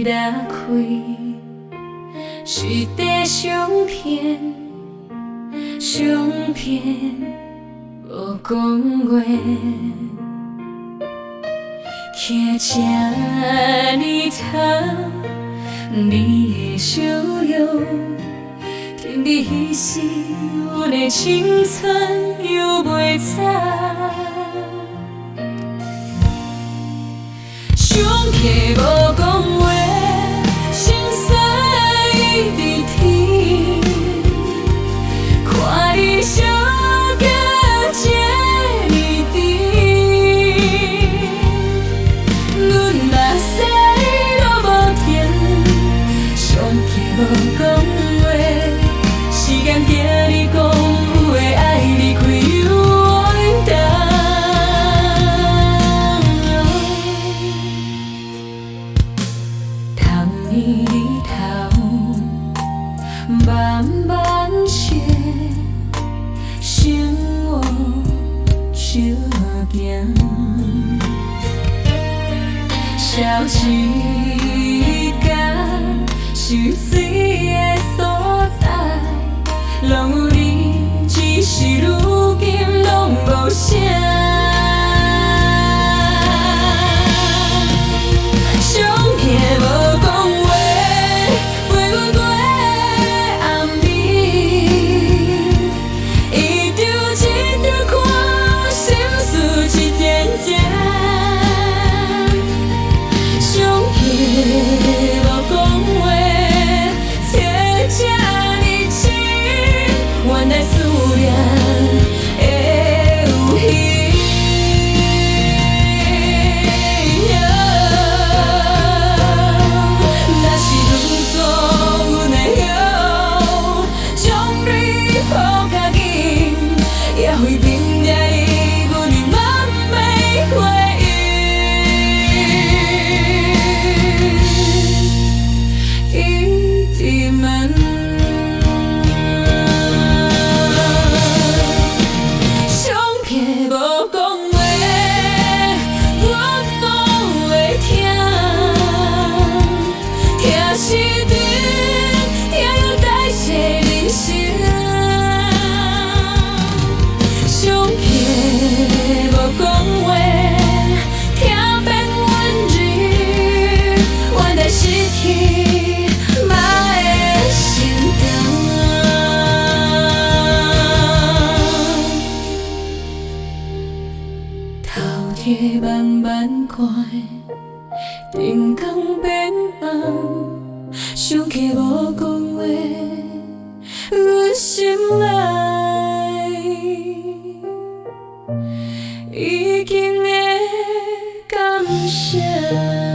打开，是块相片，相片无讲话，徛这呢头，你的笑容，停伫彼时，阮的青春又袂早。相片无讲话，心酸已伫天，看你笑到这呢甜，阮目屎落无停，相片无讲话，时间叫你讲有的爱离开又往东。年里头，慢慢切，生活照行，消一天，受水的所在，拢有你，只是如今拢无声。相片无讲。慢慢看，灯光变暗，相客无讲话，阮心内已经会感谢。